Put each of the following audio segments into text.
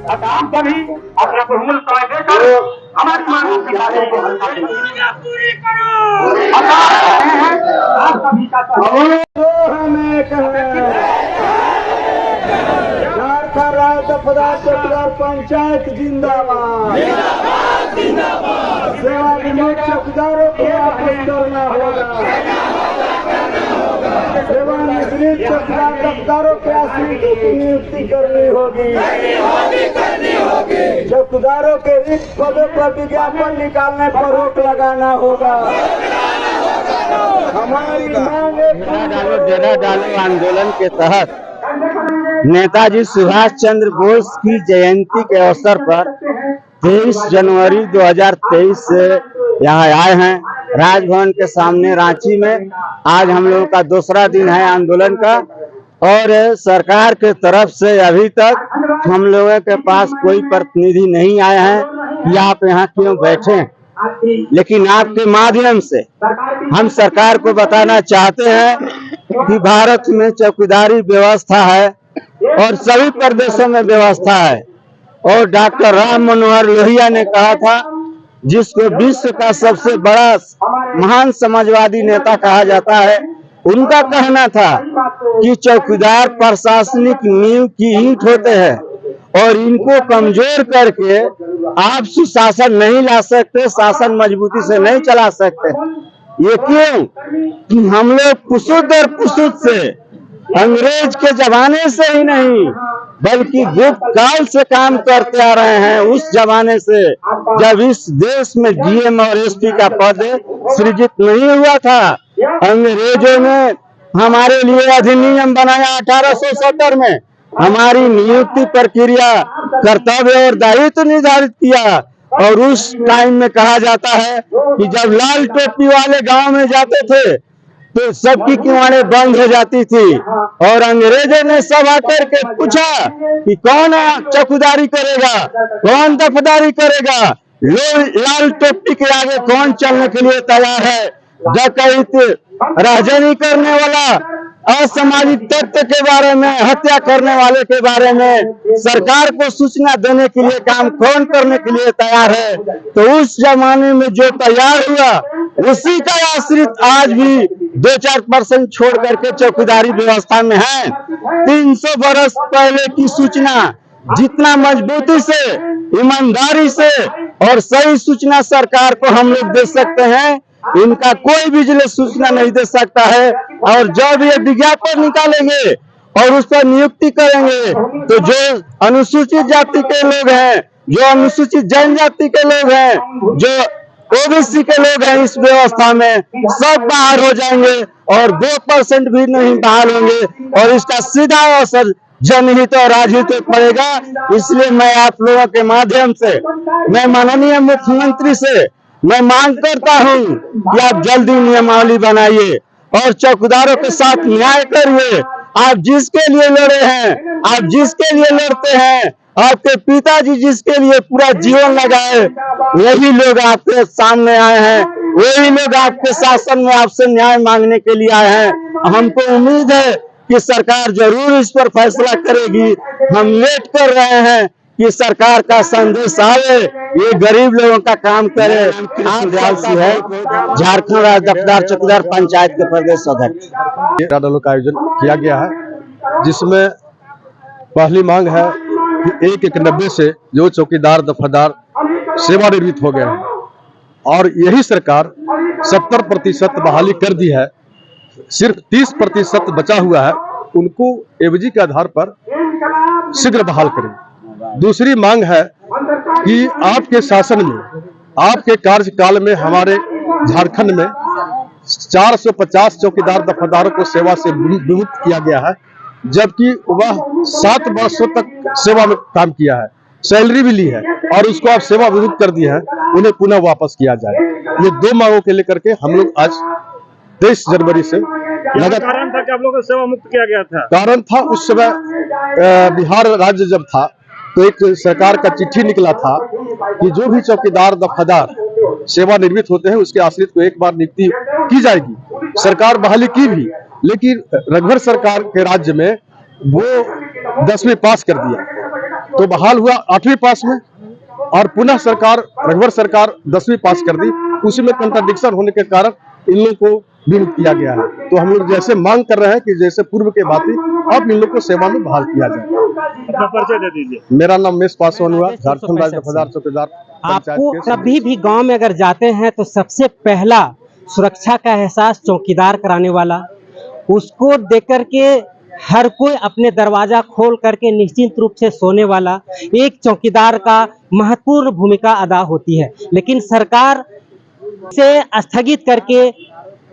आप सभी अपना बहुमूल्य समय देकर हमारी मांगों की बातों को पूरी करो। आप सभी का झारखंड राज्य पदाधिकारी पंचायत जिंदाबाद, सेवानिवृत्त चौकीदारों को वापस करना होगा। सेवानिवृत्त चौकीदारों के आश्रितों की नियुक्ति करनी होगी। चौकीदारों के रिक्त पदों पर विज्ञापन निकालने पर रोक लगाना होगा। हमारी मांगे डेरा डालो आंदोलन के तहत नेताजी सुभाष चंद्र बोस की जयंती के अवसर पर 23 जनवरी 2023 से यहाँ आए हैं राजभवन के सामने रांची में। आज हम लोगों का दूसरा दिन है आंदोलन का और सरकार के तरफ से अभी तक हम लोगों के पास कोई प्रतिनिधि नहीं आए हैं कि आप यहाँ क्यों बैठे हैं, लेकिन आपके माध्यम से हम सरकार को बताना चाहते हैं कि भारत में चौकीदारी व्यवस्था है और सभी प्रदेशों में व्यवस्था है। और डॉक्टर राम मनोहर लोहिया ने कहा था, जिसको विश्व का सबसे बड़ा महान समाजवादी नेता कहा जाता है, उनका कहना था कि चौकीदार प्रशासनिक नींव की ईंट होते हैं और इनको कमजोर करके आप सुशासन नहीं ला सकते, शासन मजबूती से नहीं चला सकते। ये क्यों कि हम लोग पुसुद और पुसुद से अंग्रेज के जमाने से ही नहीं बल्कि गुप्त काल से काम करते आ रहे हैं। उस जमाने से जब इस देश में डीएम और एसपी का पद सृजित नहीं हुआ था, अंग्रेजों ने हमारे लिए अधिनियम बनाया 1870 में, हमारी नियुक्ति प्रक्रिया, कर्तव्य और दायित्व निर्धारित किया। और उस टाइम में कहा जाता है कि जब लाल टोपी वाले गांव में जाते थे तो सबकी किवाड़े बंद हो जाती थी और अंग्रेजों ने सब आकर के पूछा कि कौन चौकीदारी करेगा, कौन दफदारी करेगा, लाल टोपी के आगे कौन चलने के लिए तैयार है। डकैत, राजनी करने वाला, असामाजिक तत्व के बारे में, हत्या करने वाले के बारे में सरकार को सूचना देने के लिए काम कौन करने के लिए तैयार है। तो उस जमाने में जो तैयार हुआ उसी का आश्रित आज भी 2-4% छोड़ करके चौकीदारी व्यवस्था में है। 300 बरस पहले की सूचना जितना मजबूती से, ईमानदारी से और सही सूचना सरकार को हम लोग दे सकते हैं, इनका कोई विजिलेंस सूचना नहीं दे सकता है। और जब ये विज्ञापन निकालेंगे और उस पर नियुक्ति करेंगे तो जो अनुसूचित जाति के लोग हैं, जो अनुसूचित जनजाति के लोग हैं, जो ओबीसी के लोग हैं, इस व्यवस्था में सब बाहर हो जाएंगे और 2% भी नहीं बाहर होंगे और इसका सीधा असर जनहित और राजहित पे पड़ेगा। इसलिए मैं आप लोगों के माध्यम से, मैं माननीय मुख्यमंत्री से मैं मांग करता हूं कि आप जल्दी नियमावली बनाइए और चौकीदारों के साथ न्याय करिए। आप जिसके लिए लड़े हैं, आप जिसके लिए लड़ते हैं, आपके पिताजी जिसके लिए पूरा जीवन लगाए, वही लोग आपके सामने आए हैं, वही लोग आपके शासन में आपसे न्याय मांगने के लिए आए हैं। हमको उम्मीद है कि सरकार जरूर इस पर फैसला करेगी। हम वेट कर रहे हैं कि सरकार का संदेश आवे, ये गरीब लोगों का काम करे। है झारखंड राज्य दफ्तर चौकीदार पंचायत के प्रदेश अध्यक्ष का आयोजन किया गया है, जिसमें पहली मांग है कि 1-1-90 से जो चौकीदार दफादार सेवानिवृत्त हो गए हैं और यही सरकार 70% बहाली कर दी है, सिर्फ 30% बचा हुआ है, उनको एवजी के आधार पर शीघ्र बहाल करें। दूसरी मांग है कि आपके शासन में, आपके कार्यकाल में हमारे झारखंड में 450 चौकीदार दफादारों को सेवा से विमुक्त किया गया है, जबकि वह 7 वर्षों तक सेवा में काम किया है, सैलरी भी ली है और उसको आप सेवा विमुक्त कर दिए हैं, उन्हें पुनः वापस किया जाए। ये 2 मांगों के लेकर के हम लोग आज 23 जनवरी से कारण था कि आप लोगों को सेवा मुक्त किया गया था? कारण था उस समय बिहार राज्य जब था तो एक सरकार का चिट्ठी निकला था कि जो भी चौकीदार दफादार सेवानिवृत्त होते हैं उसके आश्रित को एक बार नियुक्ति की जाएगी। सरकार बहाली की भी, लेकिन रघुवर सरकार के राज्य में वो 10वीं पास कर दिया। तो बहाल हुआ 8वीं पास में, और पुनः सरकार रघुवर सरकार 10वीं पास कर दी। उसी में कंट्राडिक्शन होने के कारण इन लोगों को विमुक्त किया गया है। तो हम लोग जैसे मांग कर रहे हैं कि जैसे पूर्व के भांति अब इन लोग को सेवा में बहाल किया जाए। अपना परिचय दे दीजिए। मेरा नाम मेष पासवान हुआ, झारखंड राज्य दफादार चौकीदार आपको पंचायत के कभी भी गांव में अगर जाते हैं तो सबसे पहला सुरक्षा का एहसास चौकीदार कराने वाला, उसको देख करके हर कोई अपने दरवाजा खोल करके निश्चिंत रूप से सोने वाला एक चौकीदार का महत्वपूर्ण भूमिका अदा होती है। लेकिन सरकार से स्थगित करके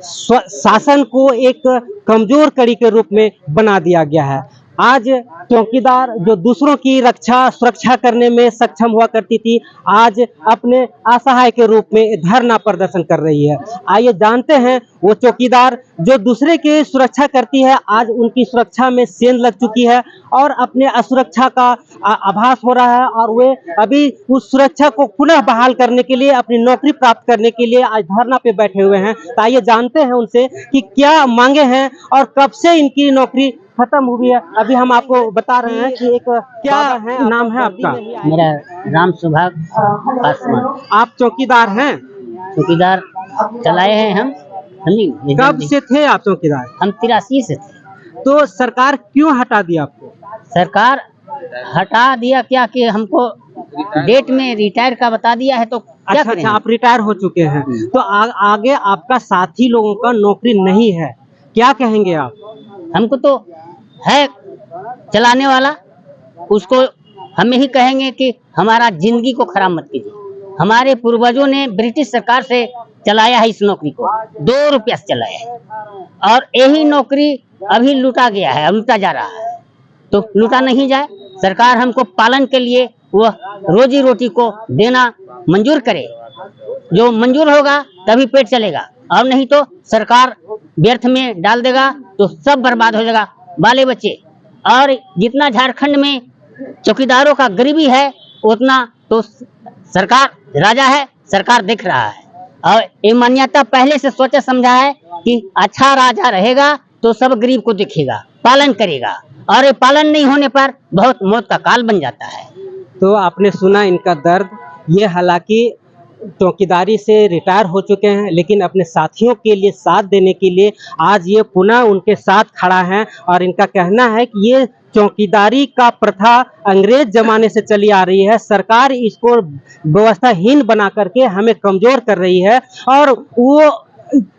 शासन को एक कमजोर कड़ी के रूप में बना दिया गया है। आज चौकीदार जो दूसरों की सुरक्षा करने में सक्षम हुआ करती थी, आज अपने असहाय के रूप में धरना प्रदर्शन कर रही है। आइए जानते हैं वो चौकीदार जो दूसरे की सुरक्षा करती है, आज उनकी सुरक्षा में सेंध लग चुकी है और अपने असुरक्षा का आभास हो रहा है, और वे अभी उस सुरक्षा को पुनः बहाल करने के लिए, अपनी नौकरी प्राप्त करने के लिए आज धरना पे बैठे हुए हैं। तो आइए जानते हैं उनसे कि क्या मांगे हैं और कब से इनकी नौकरी खत्म हुई है। अभी हम आपको बता रहे हैं कि एक क्या है, नाम है आपका? मेरा राम सुभाग पासवान। आप चौकीदार हैं? चौकीदार चलाए हैं हम। कब से थे आप चौकीदार? हम 83 से थे। तो सरकार क्यों हटा दिया आपको? सरकार हटा दिया क्या कि हमको डेट में रिटायर का बता दिया है, तो क्या अच्छा, करें? आप रिटायर हो चुके हैं, तो आगे आपका साथी लोगों का नौकरी नहीं है, क्या कहेंगे आप? हमको तो है चलाने वाला, उसको हम यही कहेंगे कि हमारा जिंदगी को खराब मत कीजिए। हमारे पूर्वजों ने ब्रिटिश सरकार से चलाया है इस नौकरी को, 2 रुपया से चलाया है, और यही नौकरी अभी लूटा गया है, लूटा जा रहा है। तो लूटा नहीं जाए, सरकार हमको पालन के लिए वह रोजी रोटी को देना मंजूर करे। जो मंजूर होगा तभी पेट चलेगा, और नहीं तो सरकार व्यर्थ में डाल देगा तो सब बर्बाद हो जाएगा, बाले बच्चे। और जितना झारखंड में चौकीदारों का गरीबी है, उतना तो सरकार राजा है, सरकार देख रहा है। और ये मान्यता पहले से सोचा समझा है कि अच्छा राजा रहेगा तो सब गरीब को देखेगा, पालन करेगा, और ये पालन नहीं होने पर बहुत मौत का काल बन जाता है। तो आपने सुना इनका दर्द। ये हालांकि चौकीदारी से रिटायर हो चुके हैं, लेकिन अपने साथियों के लिए साथ देने के लिए आज ये पुनः उनके साथ खड़ा है, और इनका कहना है कि ये चौकीदारी का प्रथा अंग्रेज जमाने से चली आ रही है। सरकार इसको व्यवस्थाहीन बना करके हमें कमजोर कर रही है, और वो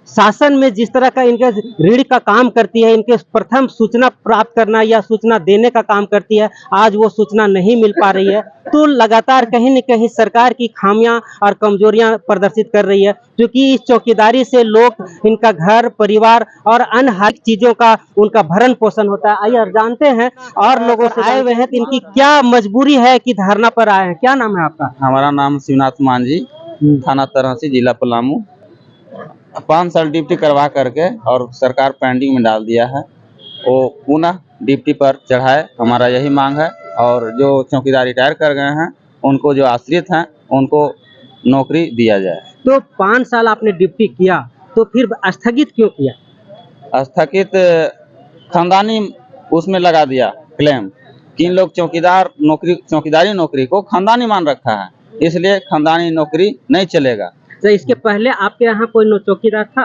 शासन में जिस तरह का इनके रीढ़ का काम करती है, इनके प्रथम सूचना प्राप्त करना या सूचना देने का काम करती है, आज वो सूचना नहीं मिल पा रही है। तो लगातार कहीं न कहीं सरकार की खामियां और कमजोरियां प्रदर्शित कर रही है, क्योंकि इस चौकीदारी से लोग, इनका घर परिवार और अन्य हर चीजों का उनका भरण पोषण होता है। आइए जानते हैं और लोगों से आए हुए हैं कि इनकी क्या मजबूरी है कि धरना पर आए हैं। क्या नाम है आपका? हमारा नाम शिवनाथ मांझी, थाना तरहसी, जिला पलामू। 5 साल ड्यूटी करवा करके और सरकार पेंडिंग में डाल दिया है, वो पुनः ड्यूटी पर चढ़ाए, हमारा यही मांग है। और जो चौकीदार रिटायर कर गए हैं, उनको जो आश्रित हैं, उनको नौकरी दिया जाए। तो 5 साल आपने ड्यूटी किया, तो फिर स्थगित क्यों किया? स्थगित खानदानी उसमें लगा दिया क्लेम कि इन लोग चौकीदारी नौकरी को खानदानी मान रखा है, इसलिए खानदानी नौकरी नहीं चलेगा। तो इसके पहले आपके यहाँ कोई चौकीदार था?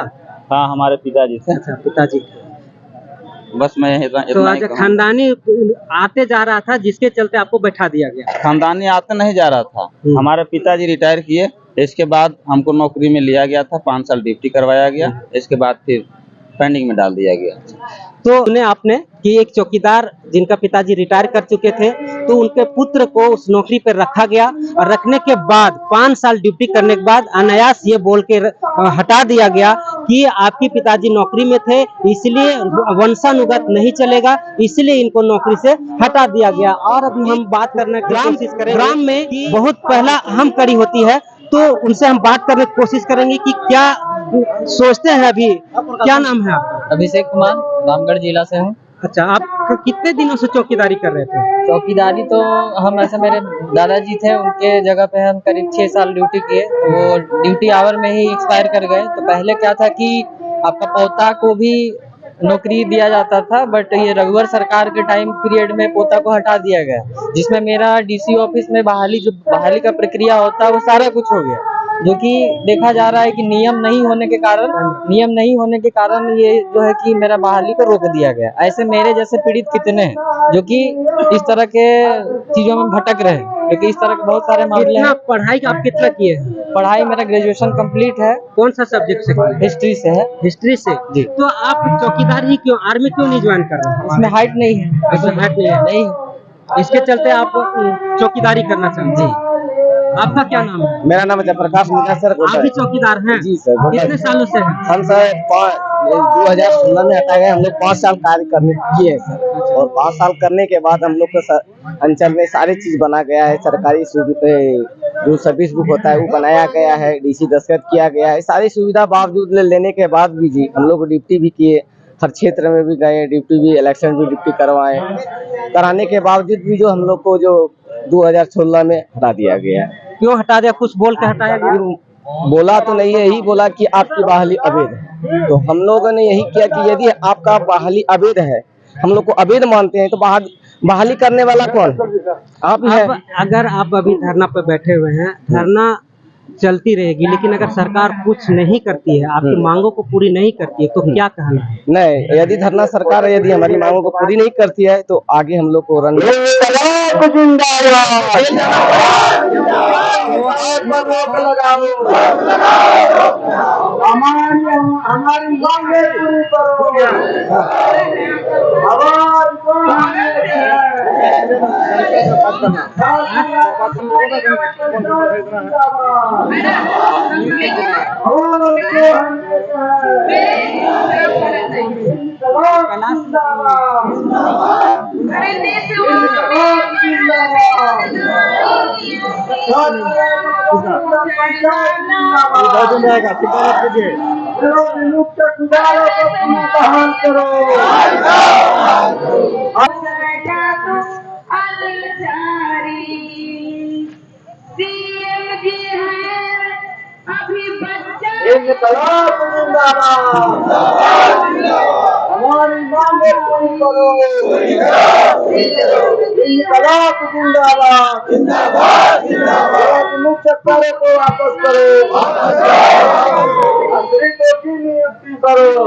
हाँ, हमारे पिताजी थे। अच्छा, पिताजी। बस मैं इतना तो आज खानदानी आते जा रहा था, जिसके चलते आपको बैठा दिया गया? खानदानी आते नहीं जा रहा था, हमारे पिताजी रिटायर किए, इसके बाद हमको नौकरी में लिया गया था, 5 साल ड्यूटी करवाया गया, इसके बाद फिर पेंडिंग में डाल दिया गया। तो सुने आपने कि एक चौकीदार जिनका पिताजी रिटायर कर चुके थे, तो उनके पुत्र को उस नौकरी पर रखा गया, और रखने के बाद 5 साल ड्यूटी करने के बाद अनायास ये बोल के हटा दिया गया कि आपके पिताजी नौकरी में थे, इसलिए वंशानुगत नहीं चलेगा, इसलिए इनको नौकरी से हटा दिया गया। और अभी हम बात करने की कोशिश करेंगे, ग्राम में बहुत पहला अहम कड़ी होती है, तो उनसे हम बात करने की कोशिश करेंगे कि क्या सोचते हैं। अभी क्या नाम है आपका? अभिषेक कुमार, रामगढ़ जिला से हूँ। अच्छा, आप कितने दिनों से चौकीदारी कर रहे थे? चौकीदारी तो हम ऐसे, मेरे दादाजी थे, उनके जगह पे हम करीब 6 साल ड्यूटी किए, तो वो ड्यूटी आवर में ही एक्सपायर कर गए। तो पहले क्या था कि आपका पोता को भी नौकरी दिया जाता था, बट ये रघुवर सरकार के टाइम पीरियड में पोता को हटा दिया गया, जिसमें मेरा डीसी ऑफिस में बहाली का प्रक्रिया होता है वो सारा कुछ हो गया, जो कि देखा जा रहा है कि नियम नहीं होने के कारण ये जो है कि मेरा बहाली को रोक दिया गया। ऐसे मेरे जैसे पीड़ित कितने हैं जो कि इस तरह के चीजों में भटक रहे हैं, क्योंकि इस तरह के बहुत सारे मामले हैं। पढ़ाई आप कितना किए हैं? पढ़ाई मेरा ग्रेजुएशन कंप्लीट है। कौन सा सब्जेक्ट से? हिस्ट्री से है। हिस्ट्री से जी। तो आप चौकीदार ही क्यों, आर्मी क्यों नहीं ज्वाइन कर रहे हैं? इसमें हाइट नहीं है। इसमें हाइट नहीं है? नहीं, इसके चलते आप चौकीदारी करना चाहते हैं? आपका क्या नाम है? मेरा नाम है जयप्रकाश मिश्रा सर। आप भी चौकीदार हैं? जी सर। कितने सालों से हैं? हम सर 2016 में हटा गए। हम लोग 5 साल कार्य करने किए हैं सर, और 5 साल करने के बाद हम लोग को अंचल में सारी चीज बना गया है। सरकारी जो सर्विस बुक होता है वो बनाया गया है, डीसी दस्तखत किया गया है। सारी सुविधा बावजूद लेने के बाद भी जी हम लोग ड्यूटी भी किए, हर क्षेत्र में भी गए, ड्यूटी भी, इलेक्शन भी ड्यूटी करवाए, कराने के बावजूद भी जो हम लोग को जो 2016 में हटा दिया गया। क्यों हटा दिया? कुछ बोल के हटाया गया? बोला तो नहीं है, यही बोला कि आपकी बहाली अवैध है। तो हम लोगों ने यही किया कि यदि आपका बहाली अवैध है, हम लोग को अवैध मानते हैं, तो बहाली करने वाला कौन है? आप ही हैं। अगर आप अभी धरना पे बैठे हुए हैं, धरना चलती रहेगी, लेकिन अगर सरकार कुछ नहीं करती है, आपकी मांगों को पूरी नहीं करती है, तो क्या कहना है? नहीं, यदि धरना सरकार यदि हमारी मांगों को पूरी नहीं करती है तो आगे हम लोग को हमारी मांगे पूरी करो। आवाज मुक्त सुधारो को बहाल करो। इनकलाब जिंदाबाद, हमारी मांगे पूरी करो। इनकलाब जिंदाबाद, मुक्त करो को वापस करो, अंतरिक्ष की नियुक्ति करो।